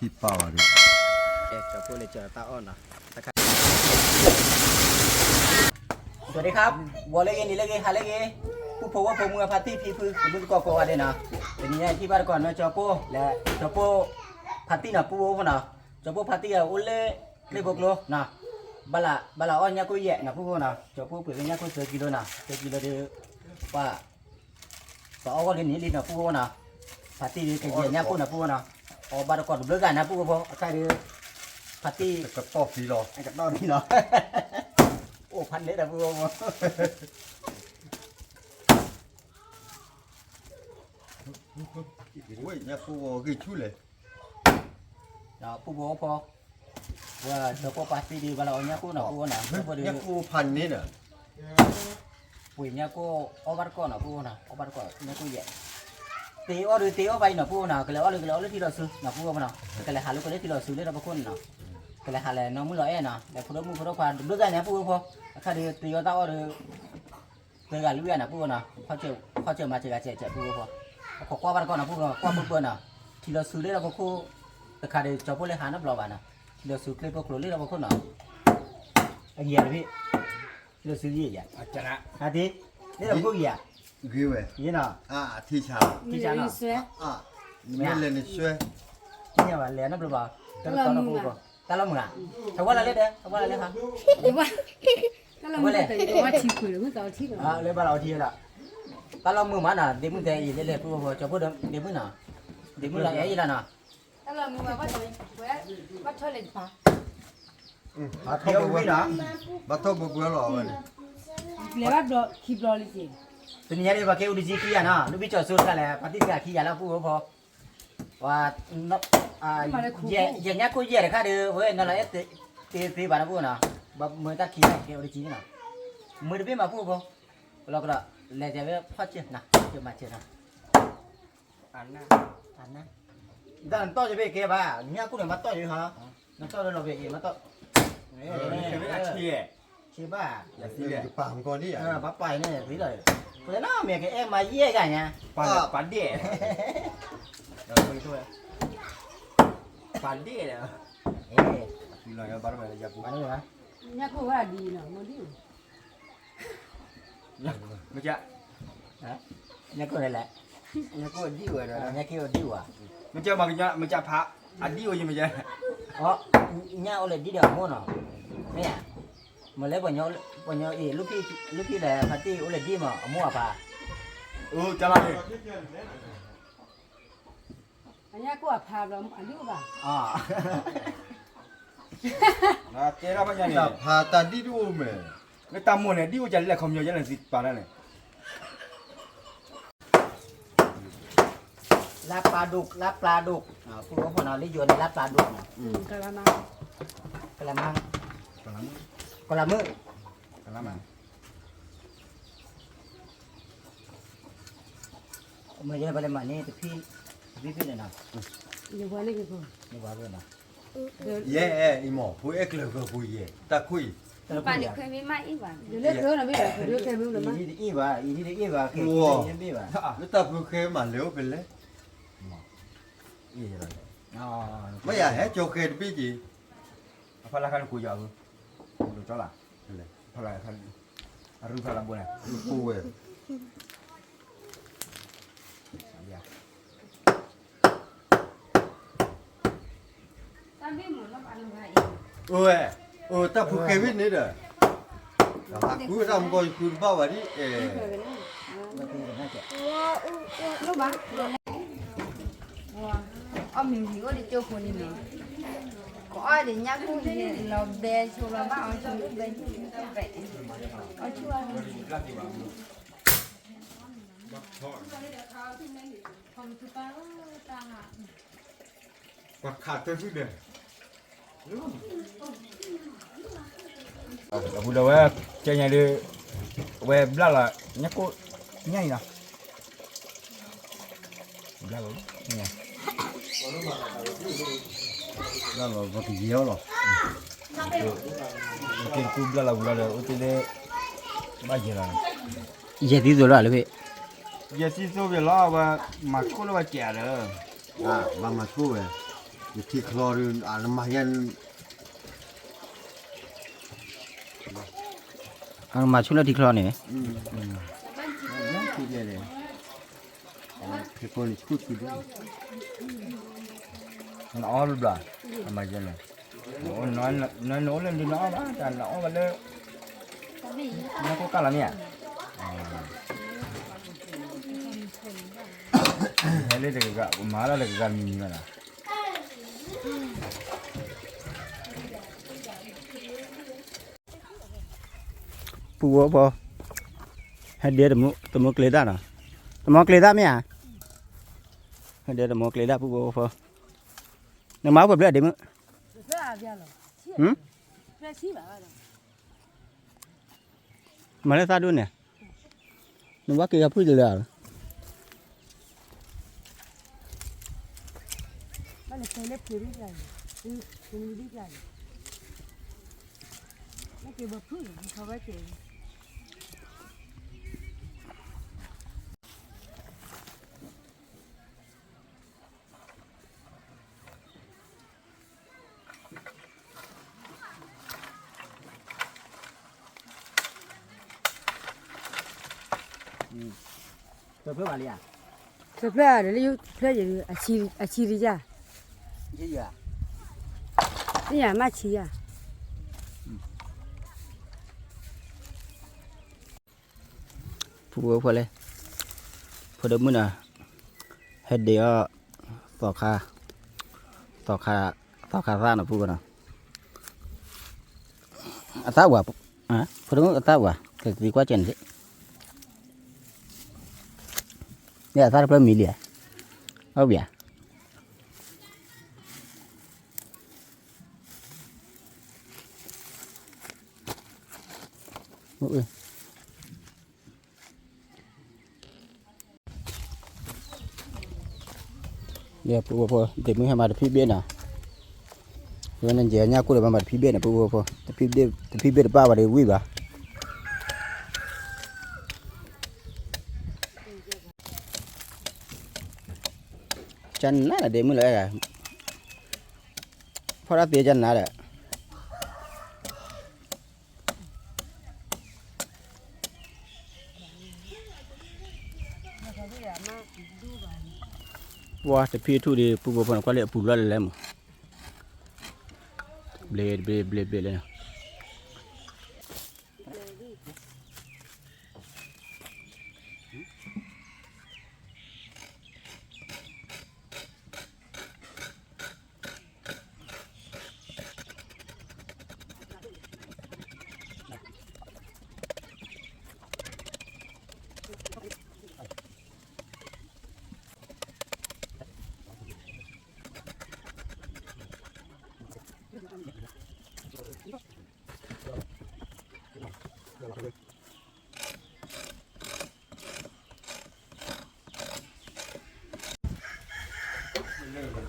ที่เป่าดิกับผู้เลยเจอตาอ้อนนะสวัสดีครับวอลเลย์นี่เลย์ฮาเลย์ผู้พบว่าผมมือพาร์ตี้พีพื้นบุญก่อก่อเดนะเป็นยังไงที่บ้านก่อนนะจอโป้และจอโป้พาร์ตี้นะผู้ว่านะจอโป้พาร์ตี้อุเล่เล่บกโลนะบาลาอ้อนยากุยนะผู้ว่านะจอโป้เปิดยากุ10 กิโลนะ10 กิโลเดียวว่าต่อวันนี้ลินะผู้ว่านะพาร์ตี้เกี่ยวยากุนะผู้ว่านะอ๋อบาร์ก่อนเลิกกันนะผู้ว่าใครเดียวพาร์ตี้กระต๊อบสีหรอไอ้กระต้อนนี่เนาะโอ้พันเล็ดอะผู้ว่าโอ้ยเนี่ยปูกี่ชุดเลยผู้ว่าพอว่าเดี๋ยวพอปาร์ตี้ดีบาลาเนี่ยกูนะผู้ว่านะเนี่ยปูพันนี่น่ะปุ๋ยเนี่ยกูเอาบาร์ก่อนนะผู้ว่านะเอาบาร์ก่อนเนี่ยกูแย่ตีอ้อหรือตีอ้อไปนะผู้ว่านะก็เลยอ้อหรือก็เลยอ้อเลยที่เราซื้อนะผู้ว่านะก็เลยหาลูกก็เลยที่เราซื้อเลยเราเป็นคนนะก็เลยหาเลยน้องมือเราเองนะแต่พอเรามือพอเราผ่านดูได้เนี่ยผู้ว่าพอถ้าดีตีอ้อตาอ้อหรือเจอกันรู้นะผู้ว่านะเขาเจอมาเจอกันเจอผู้ว่าพอขอคว้าบาร์ก่อนนะผู้ว่าคว้าเพื่อนนะที่เราซื้อเลยเราเป็นคนแต่ขาดจอบเลยหาน้ำเปล่าบ้านะเดี๋ยวซื้อคลิปพวกเราเรียกเราคนหนาไอ้เหี้ยพี่เดี๋ยวซื้อยี่อ่ะอาจารย์ฮะทีนี่เราพูดยี่อ่ะกี่เว้ยยี่น่ะที่ชาน่ะไม่เล่นนี่ช่วยนี่ว่าเลี้ยน้ำเปล่าตลอดพูดก่อนตลอดมึงอ่ะทว่าอะไรเด้อทว่าอะไรฮะว่าตลอดมึงแต่ว่าทีคุยแล้วมึงต่อทีอ่ะเลยบ้าเราทีละตลอดมึงมันอ่ะเดี๋ยวมึงแต่ยี่เล่พูดจะพูดเดี๋ยวมึงน่ะเดี๋ยวมึงละยี่ละน่ะตลอดมึงว่าทำไมว่าชอบเล่นปลาเที่ยววิ่งนะบัตรบุกเบื่อหรอวันเลี้ยบคีบล้อลิจิเป็นยังไงบ้างแกอุดิจิขี้อ่ะนะลูกพี่จอดสุดกันแหละปฏิเสธขี้อ่ะแล้วพูดพอว่าอย่างเงี้ยกูเยี่ยเลยค่ะเด้อเว้ยนั่นแหละตีบ้านพูดนะแบบมือตะขี้แกอุดิจินะมือเดี๋ยวมาพูดพอเราก็เลยจะไปพัดเจ้านะเจ้ามาเจ้านะอันนะด้านต่อจะไปเก็บบ้าเนี่ยกูเนี่ยมาต่ออยู่ฮะนั่นต่อเราไปเก็บมาต่อชีบ้าอย่าซีเลยป่ามก่อนนี่ป้าไปเนี่ยสิเลยเพราะนั้นเมียแกเอ็มมาเยี่ยกันเนี่ยปันเดี่ยเราคุยด้วยปันเดี่ยเนี่ยมีอะไรบ้างไหมอยากพูดมาเลยนะเนี่ยกูว่าดีเนาะมันดีไม่ใช่เนี่ยกูอะไรแหละเนี่ยกูดีกว่าเนี่ยกูดีกว่ามันจะบางอย่างมันจะพระอันดีกว่ายังไม่ใช่อ๋อเนี่ยอะไรดีเดียวมั่วเนาะเนี่ยมาเลยปัญญาอีลูกพี่แหละพัตตี้อะไรดีมั้งมั่วป่ะจะมาเลยอันนี้กูว่าพาเราอันนี้ป่ะอ๋อนะเจ้าปัญญาเนี่ยพาตันที่ดูไหมไม่ตามมันเนี่ยดีกว่าจะเล่นคอมอยู่จะเล่นสิป่านนั่นเลยลาปลาดุกพูดว่าคนเราเรียกโยนลาปลาดุกนะกะละมังกะละมังเมื่อเย็นไปเลยมานี่แต่พี่เลยนะอยู่วันนี้กูนี่ว่าด้วยนะเย่อีหมอผู้เอกเลยก็ผู้เย่ตะคุยป่านนี้เคยไม่มาอีกวันเดี๋ยวเลิกเรื่องนะไม่ได้เดี๋ยวเคยไม่รู้มั้งอีว่าเคยยังไม่ว่าแล้วตะผู้เคยมาเร็วเป็นเลยไม่อยากให้โจเกตพี่จีพลังกันคุยยาวดูเจ้าล่ะพลังกันรุ่งพลังบุญเนี่ยกูเว้ยตะผู้เควินนี่เด้อกูทำก่อนคุณบ้าวันนี้รู้ปะmình chỉ có đi chơi con đi nữa có ai để nhắc cũng thì là đè cho là bao nhiêu chúng cũng bên vậy ở chưa quạt khát tôi biết được buổi đầu chơi nhà đi về là nhắc cô nhanh nè là rồi nghe đó là vật dẻo rồi cái cú là ở trên đây bao giờ là giờ tí rồi là vậy giờ tí số về lo và mà cô nó chè rồi bằng mặt cô vậy ที่คลอร์อันมายัน มาชุลที่คลอนี่ ที่เลยคือคนชุดที่ด้วย nó ó luôn rồi mà giờ này nó lên đi nó đó là nó mà lên nó có cả là nhỉ lên được gạo má là được gần như là ปูพอให้เดี๋ยวตะมุกเลยได้เนาะตะมุกเลยได้ไหมอ่ะให้เดี๋ยวตะมุกเลยได้ปูพอน้ำมันแบบเลือดดิมึงมาเลยซาดูเนี่ยนึกว่าเกี่ยวกับพูดเลยอ่ะ Vale, se le puede ir ahí. Sí, se le puede ir ahí. La que va a poner, no va a querer. ตัวเพื่ออะไรอ่ะ Se playa, le digo, playa, a chirilla. ยี่อ่ะ Ni a machilla. พูดพอเลยพอเดิมมื้อน่ะเฮ็ดเดี๋ยวต่อค่าซ่าน่ะพูดกันน่ะอัตราว่าพอเดิมอัตราว่าก็ดีกว่าเจนสิเนี่ยอัตราเพิ่มมีเหลือเอาเบียโอ้ยเนี่ยปูพอเด็กมึงให้มาพี่เบี้ยน่ะเพราะนั้นเดี๋ยวเนี่ยกูเลยมาพี่เบี้ยน่ะปูพอแต่พี่เบี้ยป้าว่าได้วิ่งป่ะจันน่ะเด็กมึงเลยอ่ะพอรับเบี้ยจันน่ะแหละว่าแต่พี่ทุเรียนปูพอก็เลยปูละเลยมั้งเบลเลยนะ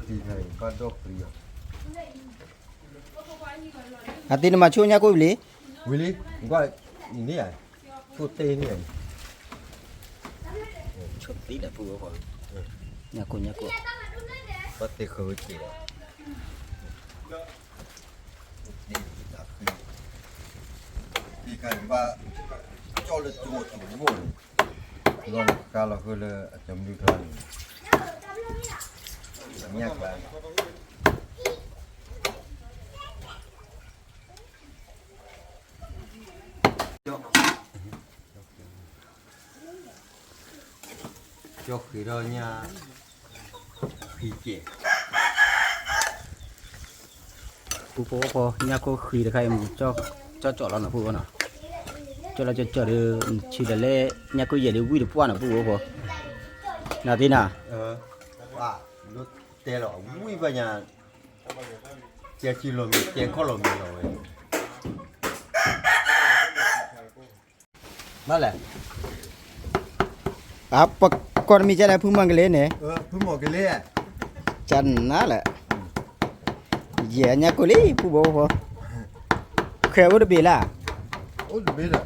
ที่ไหนก็ดอกเปรี้ยว อาทิตย์มาช่วยเนี่ยกูเลย วิลลี่ก็นี่ไงชุดเต้นี่ไง ชุดตีแต่ปูพอเนี่ยกู ก็เตะเขาเจี๋ยนี่ตัดขึ้นที่ใครว่าเจ้าเลยตัวสูงบ่ลองการเราคือเลยจำดีกันเนี่ยกัน cho khi đó nha khi chị ปูพอเนี่ยกูคุยกับใครมึงเจาะแล้วนะปูนะเจาะแล้วเจาะเดือชีเดเล่เนี่ยกูอย่าเดือวิ่งป้อนนะปูพอนาทีน่ะ ว่าลูกเตะหรอวิ่งไปเนี่ยเจ้าชิโลมีเจ้าคอโลมีเลยนั่นแหละ ปก่อนมีจะได้พึ่งมังกันเลยเนี่ย เพิ่งหมดกันเลย จันนั่นแหละเหี้ยเนี่ยกูเลยปูพอแค่ว่าจะเบล่า โอ้ดูเบล่า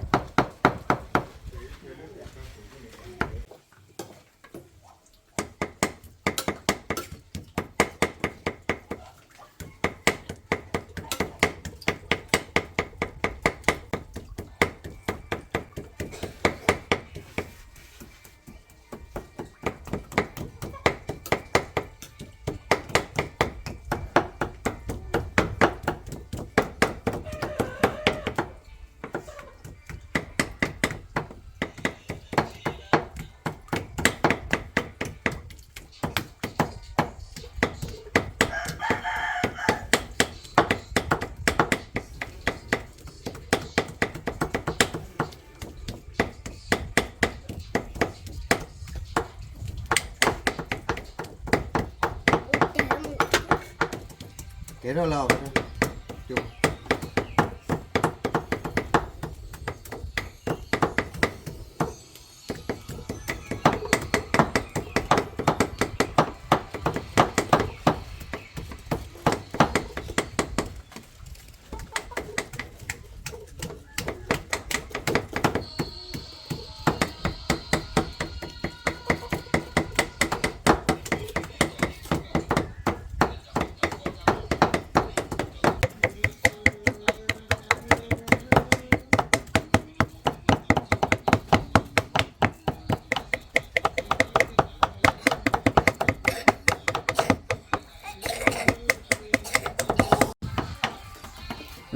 cái đó là chụp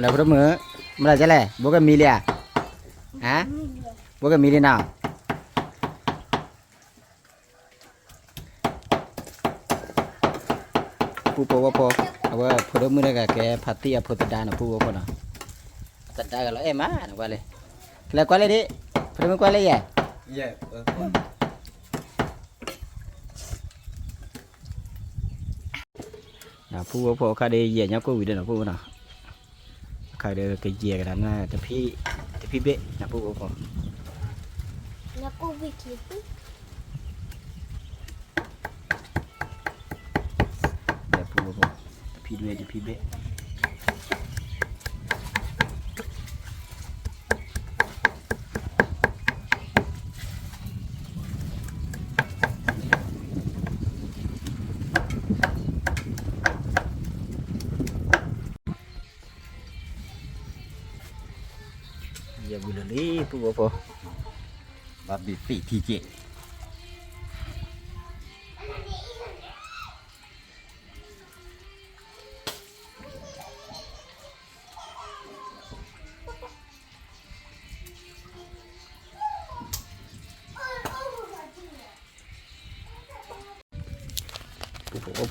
là bữa mưa là thế này bố cái mì liền hả bố cái mì đi nào pu po po apa photo mưa này cái party à photo đàn pu po nào tất cả cái lo em á qua lên đi photo mưa qua lên vậy yeah nào pu po cái đi về nhau cô video nào pu nào cái đây cái gì cái đó là tapi bé nào pu po Nhà cô bị kịp để pu po tapi bé giờ bulan ni pu po và bị tỷ thì chị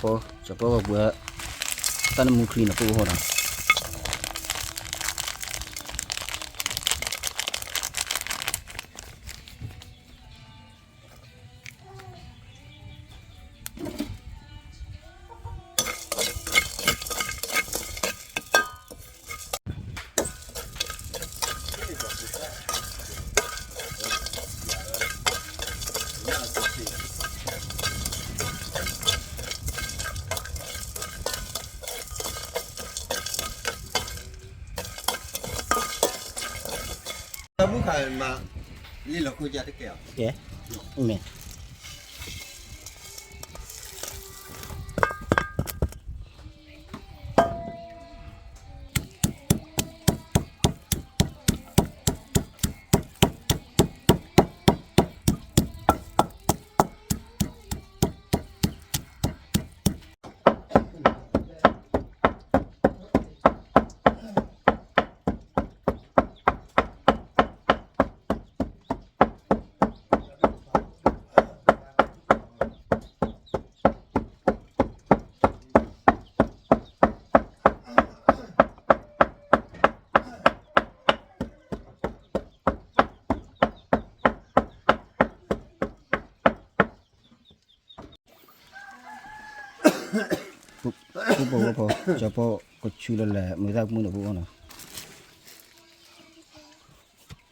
po coba buat tanam mungkin apa orang muốn khai mà đi là cô gia thế kẹo ya ini po coba kecil lah mereka pun nak buat mana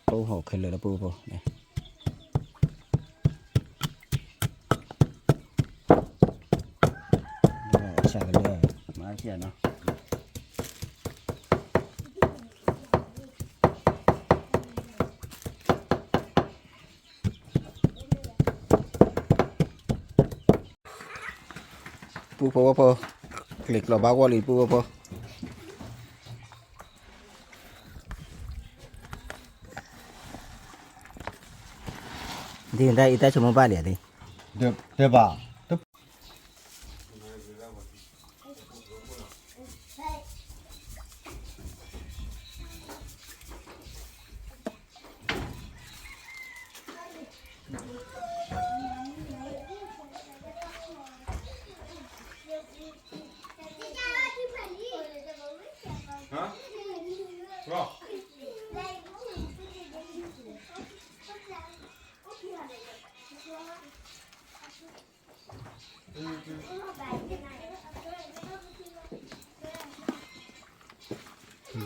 po họ khai là po này sao cái này mà kia nó po klik lo bawa li pu po thì đây ita cuma balik đi được bà tức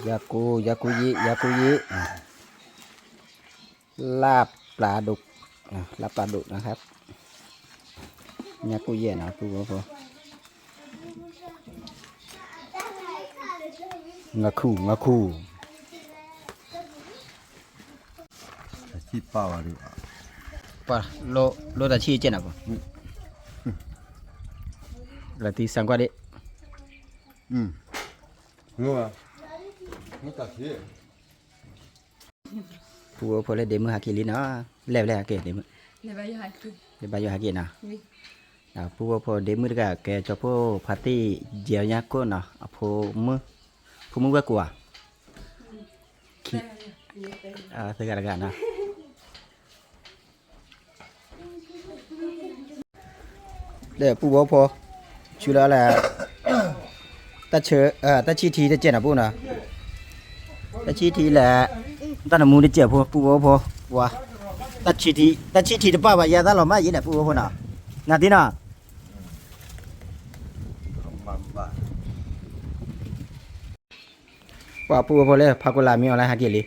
ยากูยิลาบปลาดุกลาบปลาดุกนะครับยากูยินะปูพองาคู ชีเป้าดิ ป่ะโลตาชีเจนะป่ะละตีสังกว่าดิ งัวนี่ตัดชี ปูพอเลยเดมือหากิลินะแล้วหาเกเดมือ Le vai haki. เดบายหากินะ Oui. ปูพอเดมือก็แกจะพอพาร์ตี้เจียวยาโก้นะพอมือว่ากัวsegala-galaนะเดี๋ยวปูบอกพอชูแล้วแหละตาชีทีจะเจ็บนะปูนะตาชีทีแหละตาหนูได้เจ็บปูบอกพอว่าตาชีทีจะป้าว่ายาตาหล่อมาอย่างนี้ปูบอกพอนะงานที่น่ะ Mamba. ว่าปูบอกพอเลยพากุลามีอะไรหากิลิ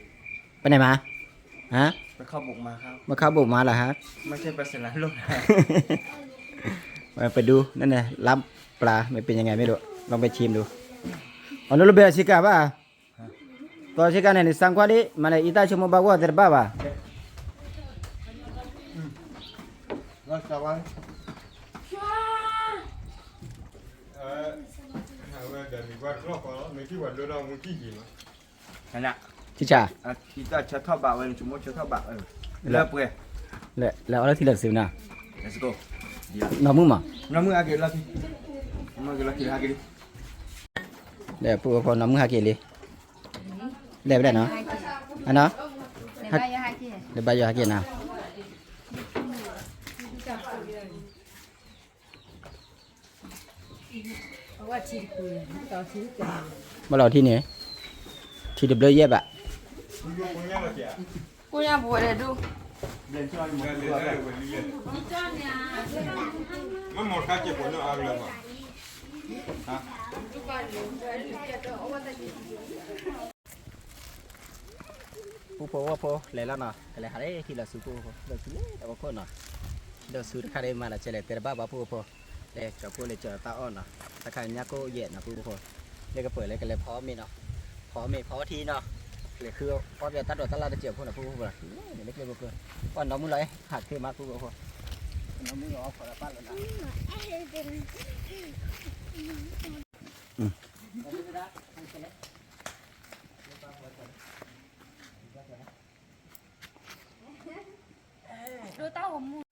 ไปไหนมาฮะ ไปเข้าบุกมาครับ มาเข้าบุกมาเหรอฮะ ไม่ใช่ไปเสร็จแล้วลูกนะ ไปดูนั่นแหละรับปลาไม่เป็นยังไงไม่รู้ลองไปชิมดูอ๋อนั่นเราเบียร์ชิกาป่ะตัวชิกาเนี่ยสังกวาดิมาเลยอิตาชั่วโมงบ้าว่าเดร์บ้าป่ะ Nah, kawan. Anak, ชิจ่า kita cakap bawa cuma cakap bawa. Lepas ke? แล้วอะไรที่เหลือสินะ Let's go. Dia. น้ำมือมา Nama lagi lagi. Nama lagi lagi. เดี๋ยวปูพอน้ำมือหากิเลยเดี๋ยวไปได้เนาะอันเนาะ Le vai haki. เดี๋ยวใบยาหากินะ ว่าชีคุยต่อชีกัน มาเราที่นี่ที่เดือบเลยเย็บอ่ะ Punya boleh tu. Memang kaki pun nak agak lama. ปูพอว่าพอเลยแล้วเนาะเลยหาได้ที่เราซื้อปูพอเราซื้อแต่ว่าคนเนาะเราซื้อราคาได้มาแล้วเฉลี่ยแต่บ้าปูพอเลยกับปูเลยเจอตาอ่อนเนาะราคาเนี้ยก็เย็นนะปูพอเลยก็เปิดเลยกันเลยพร้อมมีเนาะพร้อมมีพร้อมทีเนาะเลยคือพอเดี๋ยวตัดดอกตลาดจะเจียวพวกน่ะปูพอเนี่ยเล็กเลยปูก่อนน้องมือไหลหักคือมาปูพอน้องมือออกขอละปั้นแล้วนะ Lu tahu mu.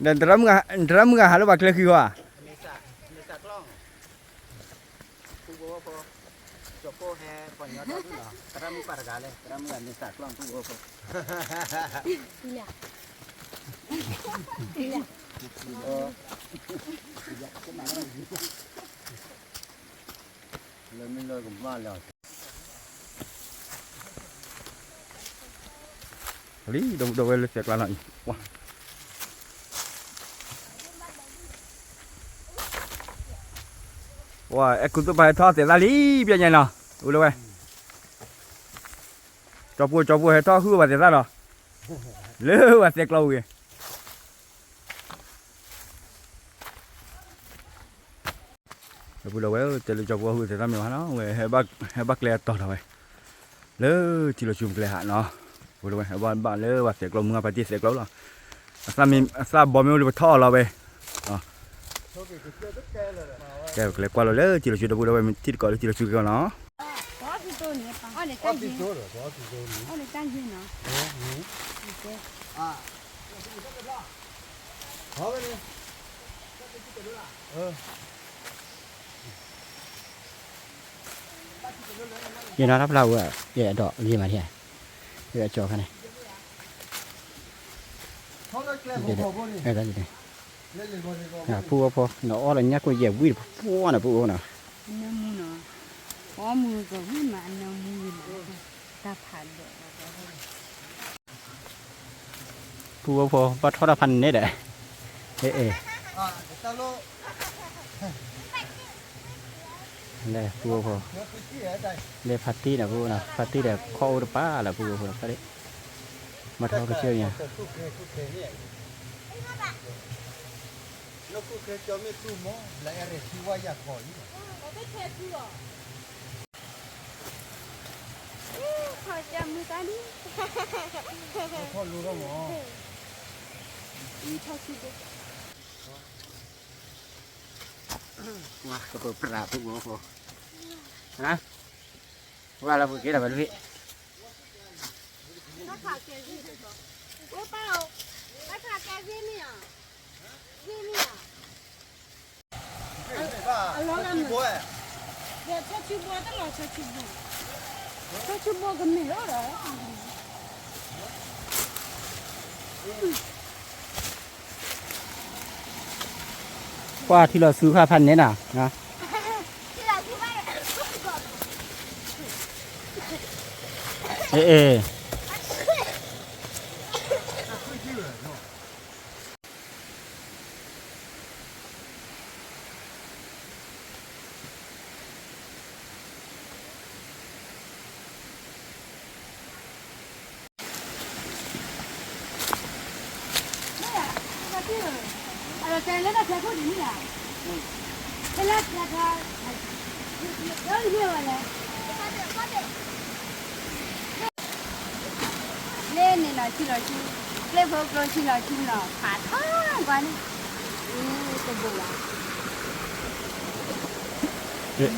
dan drum nggak halu bakal kiwa misa klong pugo po chopo he ponyo to no drum pargale drum nggak misa klong pugo po Iya. oh เลยกับบ้านแล้ว lý đâu về sẽ là lại wow em cũng tụi bay thoát sẽ ra lý bây giờ nào ui đâu vậy cho bùa thoát hư và sẽ ra rồi lỡ và sẽ lâu kìa bùa đâu vậy cho bùa hư sẽ ra miếng nó về hai bác lẹ to rồi lỡ chỉ là chùm lẹ hạn nó bùa đâu vậy bạn lỡ và sẽ lâu mưa phải sẽ lâu rồi sao bỏ miếng đi thoát rồi về cái cái qua rồi chỉ là chuyện đâu mình chỉ có chỉ là chuyện cái nó có thì tôi nè ở đây canh gì ở đây canh gì nữa giờ nó đắp lâu à giờ đỏ gì mà thế giờ cho cái này đây là gì này phu phu nó là nhát coi dẻo vui phu nè phu nè nó mua nó có mua rồi mà nó mua ta phản được phu bắt thoát ra phần đấy đấy ê đây phu đây party nè phu nè party là kho được ba là phu đấy mà thôi cái chơi nha nó cứ cái cho mấy chú mỏ lại ở đây thì qua nhà khỏi thôi cho mua ta đi thôi luôn đó mỏ wah cái bờ phu phu hả qua là cái là bên vị nó thả cái gì vậy bố bao nó thả cái gì nè gì nè nó làm bố à để cho chú bố đó là cho chú bố cái gì đó rồi qua thì là sứ pha phần đấy nào nè ê rồi cái này là cái gì nhỉ cái là cái đó là gì vậy lên này là chỉ là chú lên phố rồi chỉ là chú nó phá tháo quá đi cái bộ là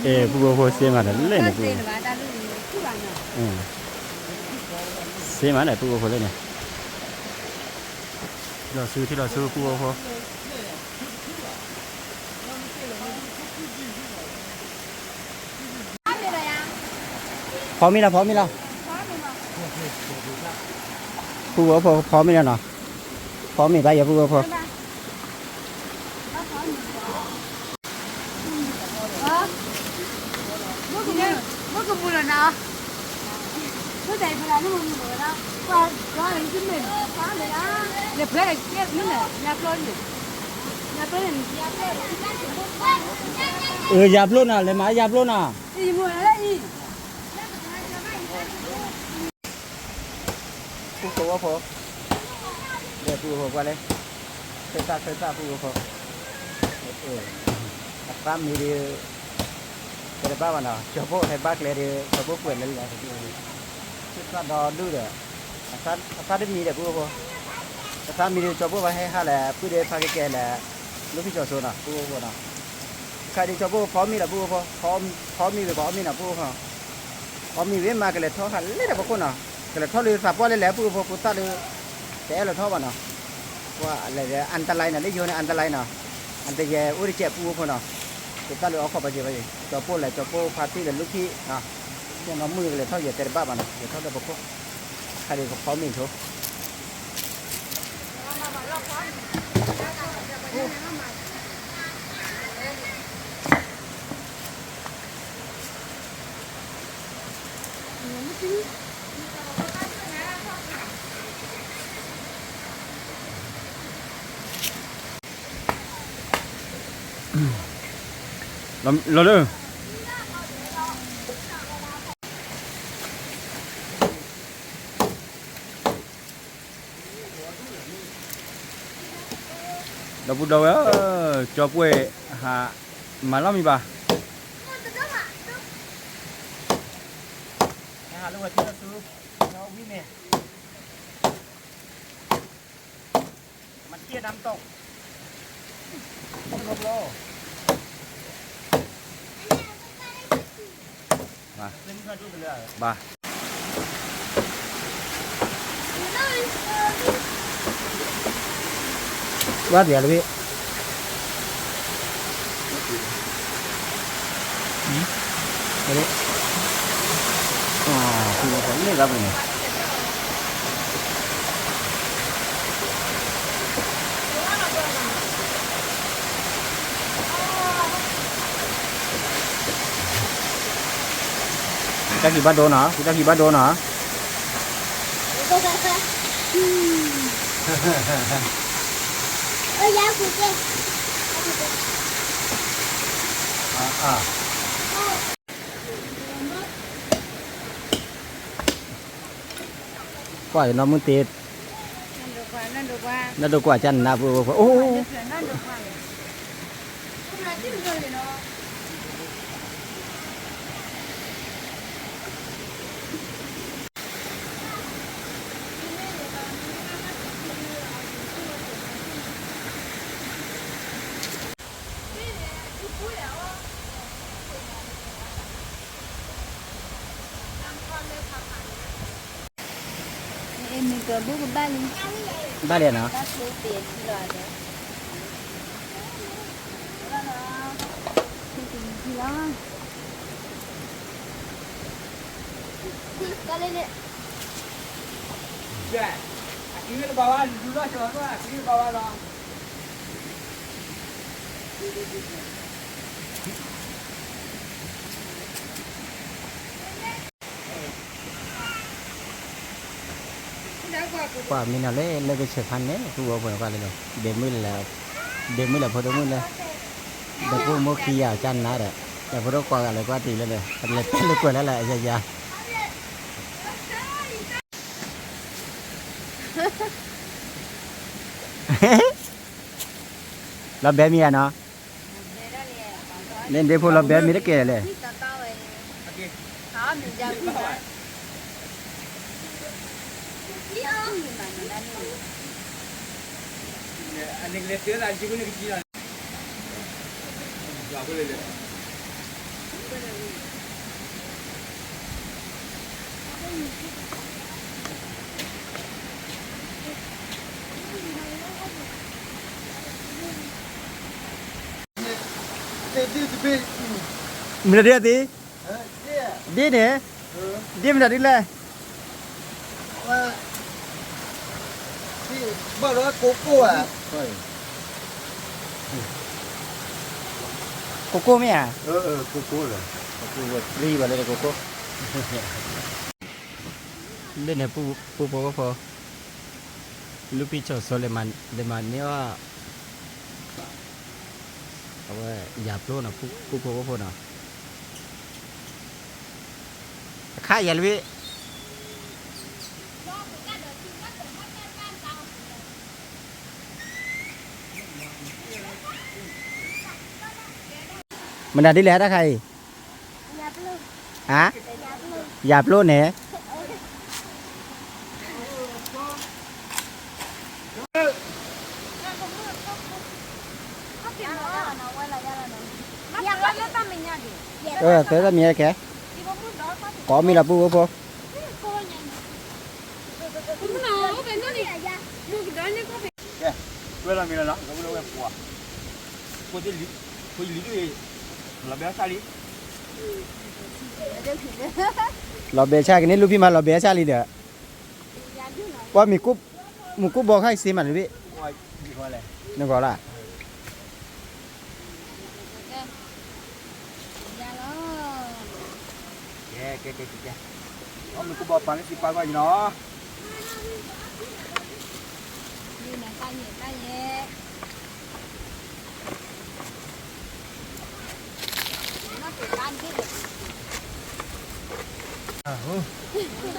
ê phu xem mà lên này phu tên mà ta đi chú bạn nào xem mà này phu lên này thì là sư phuพร้อมมีแล้วพูดว่าพร้อมมีแล้วเนาะพร้อมมีไปอย่าพูดว่าพอ bố cũng mua rồi nào bố dậy phải là nó mua rồi đó qua đó là cái mình phá này á đẹp cái này cái nữa này nhà plon này dạp luôn à lấy máy dạp luôn à đi mua đấyพูดว่าพอเดี๋ยวพูดว่าอะไรเคยทราบพูดว่าพอตามมีดีcái ba bạn nào cho bố hay bác lấy đi cho bố quyền lên là cái sao đó đưa được sao đến mi để bố sao mi cho bố hay hay là cứ để pha cái là lúc khi cho số nào bố nào cái đi cho bố phó mi là bố phó mi về phó mi là bố hả phó mi về mà cái là thoa hẳn lấy được bố nào cái là thoa lên sạp qua lên lẽ bố ta được thế là thoa bạn nào qua là ăn ta lai là lấy vô này ăn ta lai nào ăn ta về uống chè bố nào chúng ta lựa khó bao giờ cho bố lại cho bố party là lúc khi à cho nó mưa là thôi giờ tới ba bạn này giờ thôi được bố hai đứa có mình thôi เราเด้อเราพูดเราจอบเว้หามาแล้วมีป่ะ หาลูกที่เราซื้อเราวิ่งเนี่ยมันเที่ยน้ำตกลบโลมาเล่นเพื่อนดูไปเลย บ่า ว่าเดี๋ยวเลยพี่อะไรอ๋อคือผมนี่รับเลยkita kibat dona, kita kibat dona. Oh ya, putih. Quả nó muốn tiệt. Nan được qua. Nó được quả chân na vừa. Ô. Nan được qua. Không là chứ rồi thì nó. Em mình cờ bút của ba liền. Ba liền hả? Ba số tiền rồi đấy. Đó là tiền gì đó. Con lên đi. Dạ. Ini bawa dulu coba gua. Ini bawa lo. Quả mình là lấy cái sợi khăn đấy, thu vào vào đây rồi. Để mới là photo mới là. Để cô mua khi à chăn ná đấy. Để photo qua lại qua thì lên rồi. Là lấy quần lại ra ra. Là bé mía nó. Lên đây phụ là bé mía đấy kìa này. Anh lihat dia lah, juga ni kecil lah. Apa boleh dia? Mana dia ti? Dia ni? Dia mana dia lah? Bao đó cô à? Coco mấy à? Cô rồi. Đi vào đây là coco. Bên này pu có phô. Lupi cho Soleman nếu dạp luôn à pu có phô nào. Khá vậy Lupi. Mình đã đi lẻ đó thầy. Hả? Dạp luôn nè. Tới ra mía kìa. Có mi là bu vô. Quên là mình là nó, nó đâu em quả. Cô lý cái là bé xa đi. Lò bè cha cái này lúc mà lò bè cha đi được. Qua mình cúp bò khai xí mà đi. Nó gọi là. Kệ. Nó mình cúp bò bán cái xí qua gì nó.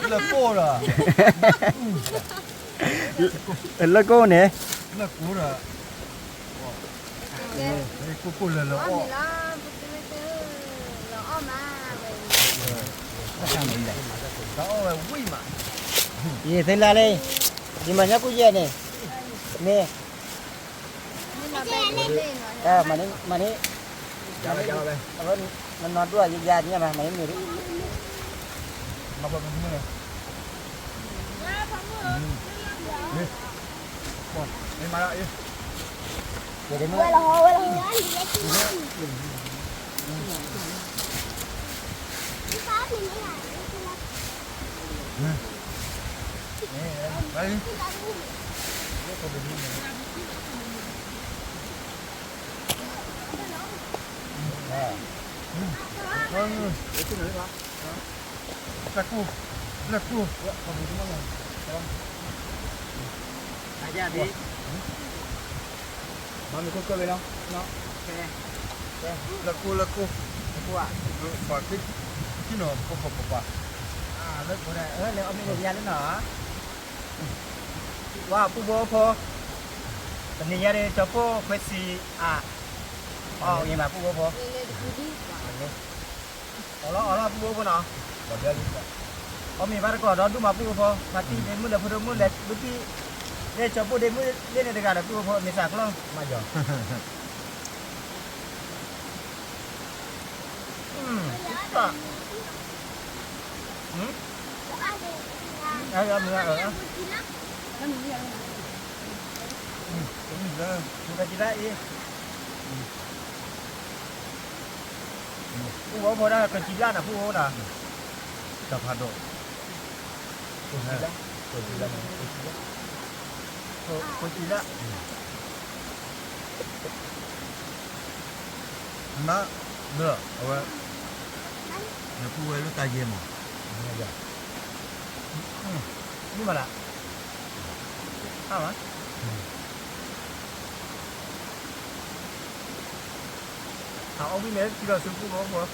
là cô rồi. แล้วก็เนี่ย Là cô rồi. Cô là lỗ. Đó là quý mà. gì thế là đây gì mà nhắc cô về này nè mà đi Giao đây. nó nói đùa gì ra nha mà mấy người đi Mà bật cái này. Đi mà lại đi. để đến Quay là hồ Đây. Là cô. Là cô. ra đi Mà mình có cơ lên không? Nó. Là cô là cô. cô à Và cái nó có phục vào. à lớp của này nếu ông đi ra đến nữa wow pu bo po tận nhà đi cho po quét xì à nhưng mà pu bo po ở đó pu bo po nào ông mình bắt còn đó đúng mà pu bo po mà tin đến mua được mua được bữa khi để cho po đến mua đến này cả được pu bo po mình sạc luôn mà giờ Kita tidak ini. Pukul berapa dah kecilan dah pukul dah. Tập hạt độ. Kecilan. Má nữa. Rồi. Nó cô ấy nó tay game mà. Ini mana? Apa? Ông đi mấy kilo sư phụ không?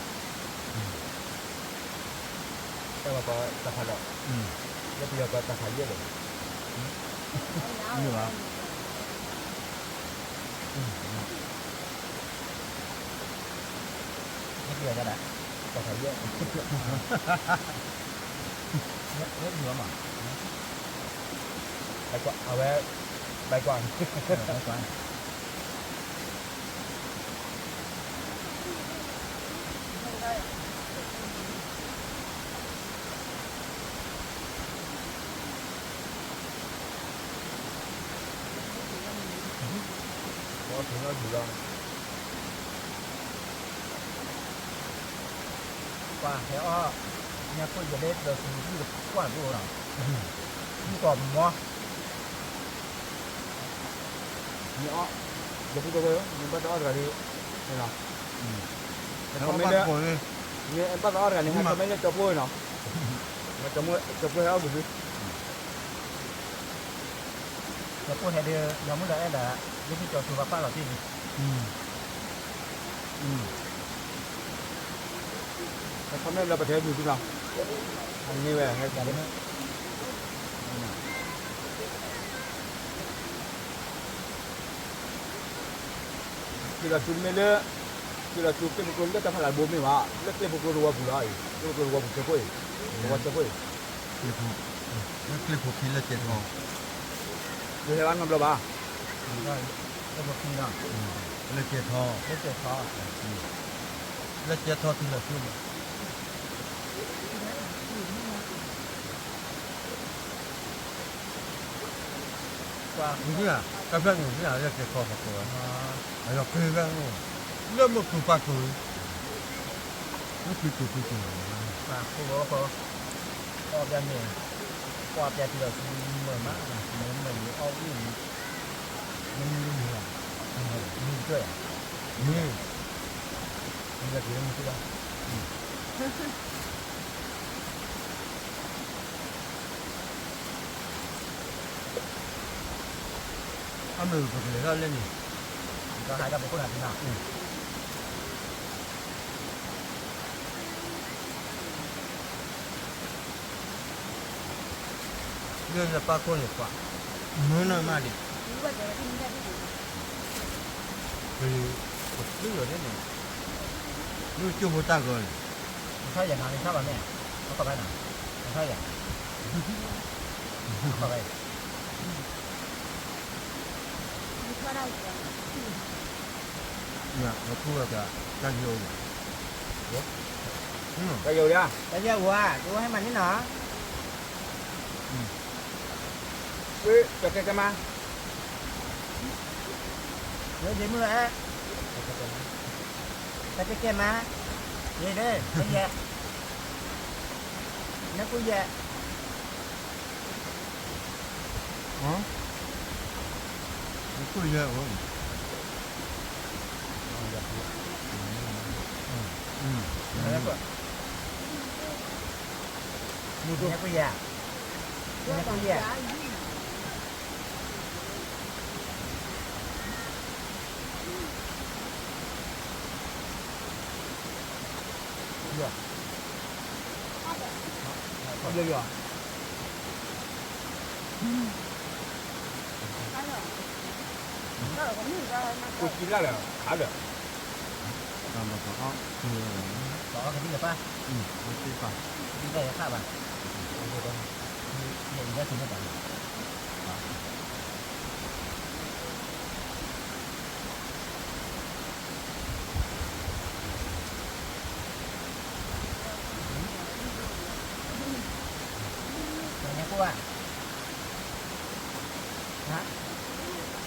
Sao mà có tập hạt đậu? Bây giờ có tập hạt dưa rồi. Như mà. Cái gì ra đã? Tập hạt dưa. Rất nhiều mà. Bài quạt, à bé, bài quạt. Bài quạt. Có thứ nó gì đâu. Qua thế nhà tôi giờ đến được như được quản rồi nào. Không còn mua. Nhỏ. Giờ tôi đâu, nhưng bắt đó rồi đi. Đây nào. Nó bắt rồi đi. Như em bắt đó rồi, nhưng mà mấy nó chọc môi nào. Mà chọc môi heo gì? Nhà tôi hay đưa nhà muốn đợi là những cái trò sửa bắp là gì? Hôm nay là bật thế gì chứ nào? Như vậy hay là đấy. Kira cumele, kira cukup pukul dia tak pernah bumi mak. Lepas pukul 2 pulai, pukul 2 pukul koi, buat koi. Nó clip của khi là chết hồn. Dia hewan ngambil apa? Cái một khi nào? Là chết hồn. Rất là khó. Là chết hồn thì là chưa. Qua Đúng à? Các bạn nghĩ là chết hồn hoặc của nó là cười ra luôn. Nó một củ bạc cười. Nó cười. và cô bố cô qua bên này qua bên thì là mười má là mình ô cái gì mình như là mình chơi à? Mình là gì mình chơi đâu? Ăn mì của người ta lên nhỉ? Có hai đứa một con nào thế nào? 그래서 빠꾸는 빠. 뭐는 말이. 누가 내가 힘들게 그리고 이거는 이거 좀 못다 걸. 사야 나는 사봐네. 아까 봐나. 사야. 아까 봐. 야, 너 그거가 가지고. 응. ไปอยู่เด้อไปเรียกวัวดูให้มันนี่หนอเฮ้ยจะเกิดกันมาเดี๋ยวเดี๋ยวมือเอ๊ะจะเกิดมาเดี๋ยวเด้อไม่แย่นักกูแย่ 어? 그래.นักกูแย่นักกูแย่เยอะ กูกินแล้วเหรอขาเหรอ 잠깐만. 아, 그. ต่อกันที่เหลือป่ะ 어디 봐. ที่ได้ค่าป่ะเนี่ยจะถึงได้ป่ะเนี่ยกูว่าฮะ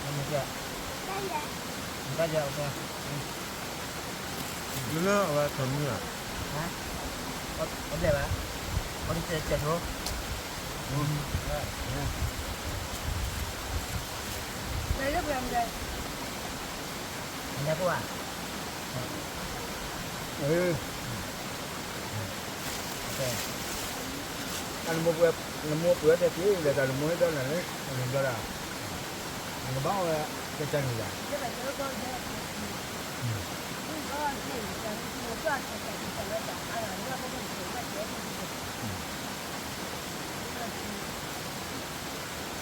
มันจะได้เยอะโอเค 누나 와 점이야. 어때 봐? 어디 때 줘? 내가 그냥 돼 nhà cô à? Ừ. Ok. Anh mua bữa theo chứ là ta mua đó là mình đó là nó báo cái chân này. cái này nó con thế con thì nó con thì nó đã là nó có một cái gì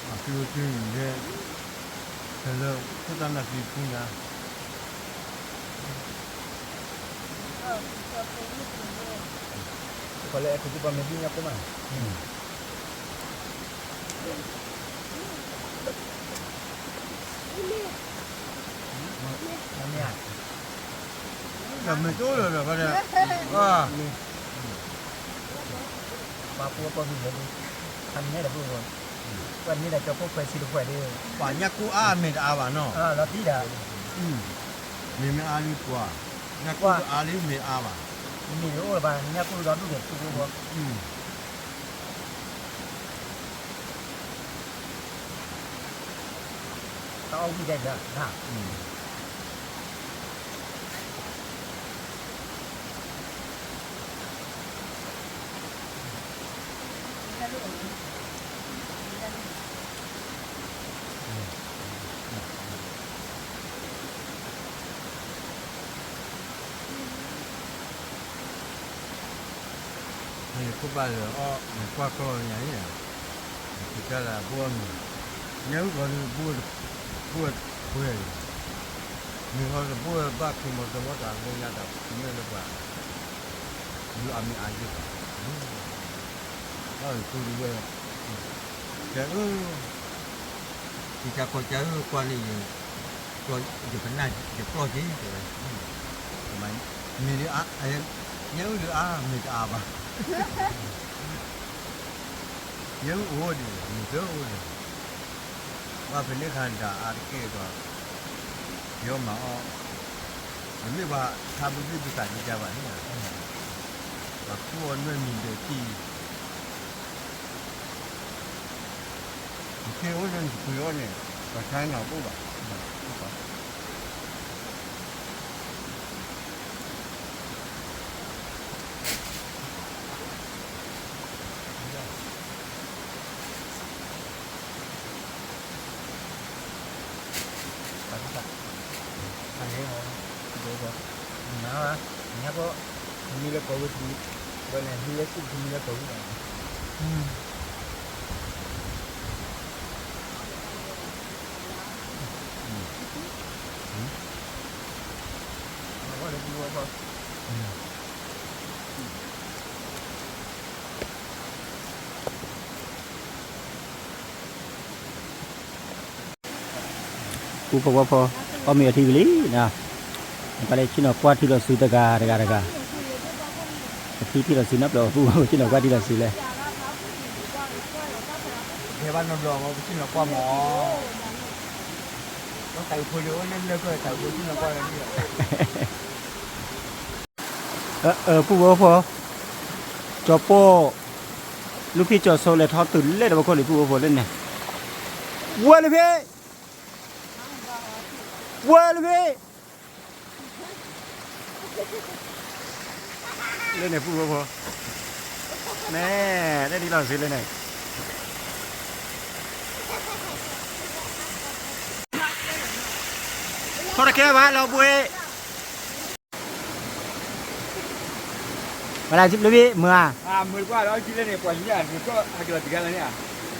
아, 그리고 지금 이제 별로 해달라 싶구나. Có lẽ cái con mình đi nhau cũng mà. 야, 뭐 쫄려라 그래. 아, Ba cua con gì vậy? Ăn nhé là vừa rồi. Quen như là cho cô phải xin được khỏe đi. quả nhắc cú a mệt à bà nó. À, nó tí đã. mình mới a đi quả. Nhắc cú a đi mệt à bà. Mình hiểu là bà nhà cô đón được cô cô. Tao đi đây đã. Hả? Mình có bao giờ mình qua coi nhảy nhỉ? Thì cái là buôn nếu còn buôn mình hồi là buôn ba khi một tấm bát ăn với nhà đập cũng như là bà như ăn mì ăn chứ tôi đi về chợ thì cha con chợ qua đi coi chụp cái này chụp coi chứ mà mình đi ăn nhớ đi ăn mình à bà nhớ uống đi mình nhớ uống điว่าเป็นเรื่องการด่าอาร์เก้ก็เยอะมามันไม่ว่าทำเป็นภาษาจีนว่าเนี่ยแบบพวกนั้นมีเด็กที่เที่ยวนั่นคุยว่าเนี่ยก็ใช้เงาปุ๊บอ่ะNhà côมีแล้วก็วิธีวันนี้มีแล้วก็มีแล้วก็ พอ กูบอกว่าพอมีทีวีนะก็เลยชิโนกว่าที่เราซื้อตะกาที่เราซื้อนับเราผู้ชิโนกว่าที่เราซื้อเลย เทวันนำรองเอาไปชิ้นละกว่าหมอต้องใส่ปุ๋ยเยอะนั่นเลยก็ใส่ปุ๋ยชิ้นละกว่านี่ผู้บอกพอจอโป้ลูกพี่จอโซเลยทอตื่นเล่นบางคนหรือผู้บอกพอเล่นเนี่ยวัวเลยพี่วัวเลยพี่เล่นเนี่ยผู้บอกพอแน่ได้ดีเราซื้อเลยเนี่ยโทษแค่ว่าเราบุยอะไรจิ๊บเลยพี่เมื่อมือกว่าแล้วกินเล่นเนี่ยปล่อยเนี่ยมือก็หาเกิดติดกันแล้วเนี่ย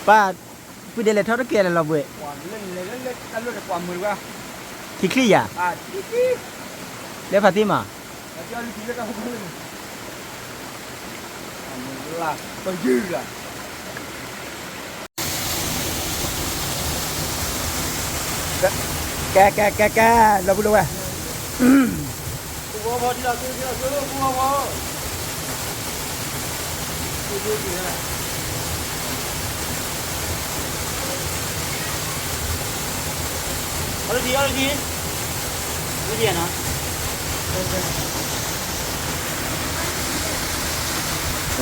ป้าพูดเดี๋ยวเลยโทษแค่เราบุย ปล่อยเล่นอันรุ่นปล่อยมือกว่า ขี้ขี้อ่ะ ที่ เรียกฟาติมา แล้วเจ้าลูกที่ก็ต้องพูดล่ะตัวยืดล่ะแกเราพูดด้วยพอที่เราซื้อพอเอาดีไม่ดีนะ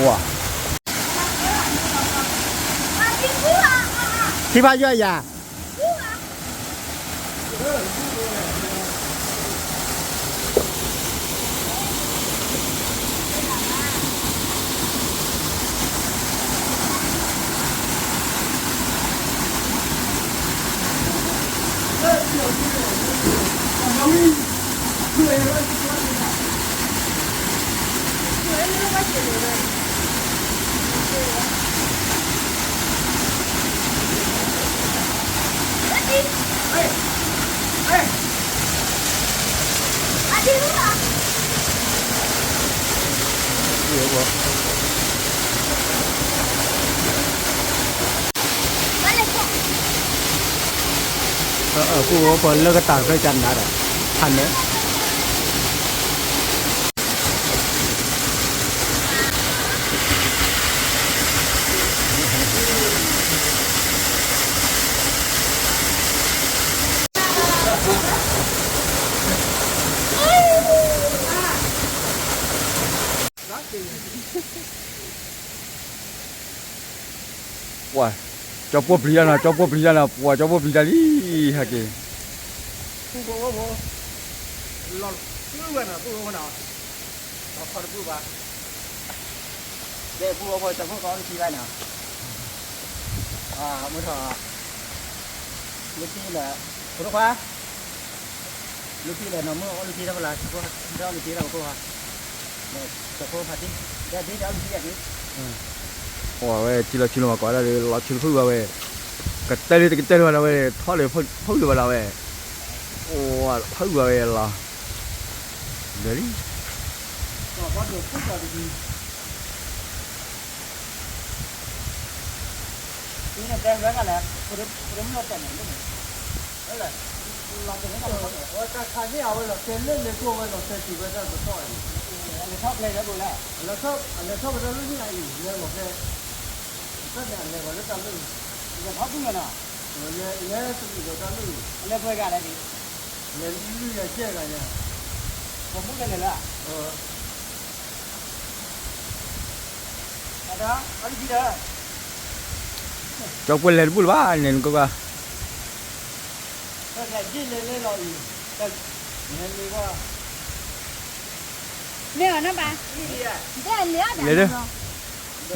ว้าที่บ้านย่อยยาผู้ว่าเปิดเลิกต่างด้วยกันนะทันเนี่ยว้าจอบพวกพลีนะว้าจอบพวกพลีนะลี่ฮักกี้ผู้ว่าพอหลอดผู้ว่านะผู้ว่านะเราขอผู้ว่าเดี๋ยวผู้ว่าพอจะพูดก่อนทีไรนะเมื่อถอลูกพี่แหละผู้ว่าลูกพี่แหละน้องเมื่อลูกพี่ทำอะไรผู้ว่าเจ้าลูกพี่เราผู้ว่าเนี่ยจะผู้พัดที่เดี๋ยวที่เจ้าลูกพี่อย่างนี้ว้าเว้ยจิลมาก่อนแล้วเราชิลพูดว่าเว้ยก็เตะว่าเราเว้ยท่อเลยพูดว่าเราเว้ยโอ้พูดว่าเว้ยล่ะเดี๋ยวนี้ก็ว่าเดี๋ยวพูดต่อดีนี่เนี่ยแดงแดงกันแหละคุณเราแต่งอย่างนี้นั่นแหละเราเป็นยังไงว่าจะขายไม่เอาเลยหรอกเซ็นเล่นเลยตัวไว้หรอกเซ็นจีบไว้ได้ตัวต่อยอะไรชอบเลยนะบุญแล้วแล้วชอบไปเรื่องที่ไหนอีกเนี่ยบอกแค่ก็เนี่ยอะไรวะแล้วจำไม่จะพักยังไงน่ะเนี่ยสุดที่เราจำไม่อะไรเพื่อกันอะไรดิเนี่ยนี่เนี่ยเจ๊กันเนี่ยผมพูดกันเลยล่ะada ada tidakจอบเล่นพูดว่าเนี่ยก็ว่าถ้าใครกินเลยเราอีกแต่เนี่ยนี่ว่าเนี่ยนะป่ะได้เลี้ยเลยเด้อ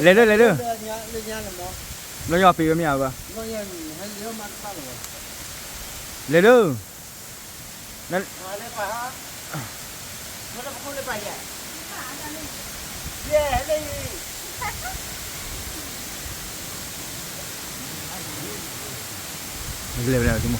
เลยเนี่ยมั้งแล้วยอปีก็ไม่เอาป่ะก็ยังให้เลี้ยมันบ้างเลยเลยเด้อนั่นเลยป่ะฮะมันจะพูดเลยป่ะเนี่ยเย้เลยเร็วๆจุ๊ม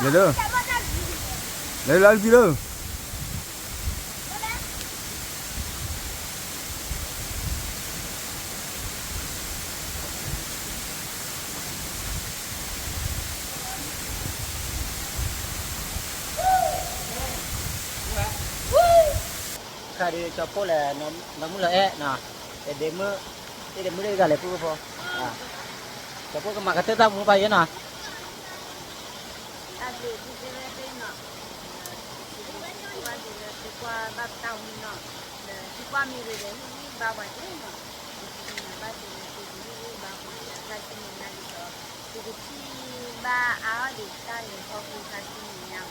Lấy đâu? Lấy làm gì đâu? khai đi cho cô là nó muốn lợi nè để mưa đây cả lại cô po à cho cô cái mặt cái tết tao muốn bay vậy nè ba áo để ta để cho cô ta đi nhau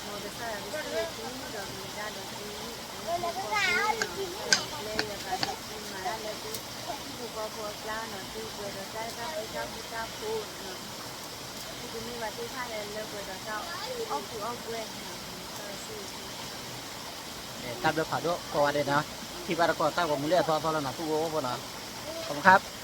một cái sao là cái chuyện rồi người ta được đi lấy là cái chuyện mà là cái cô có plan nó đi rồi đó ta phụ thì mình vào tới thay là rồi đó sao ốc quên để tao được phải độ qua đây nè thì bà đã có tao có muốn lấy to là nó tu vô nè khôngครับ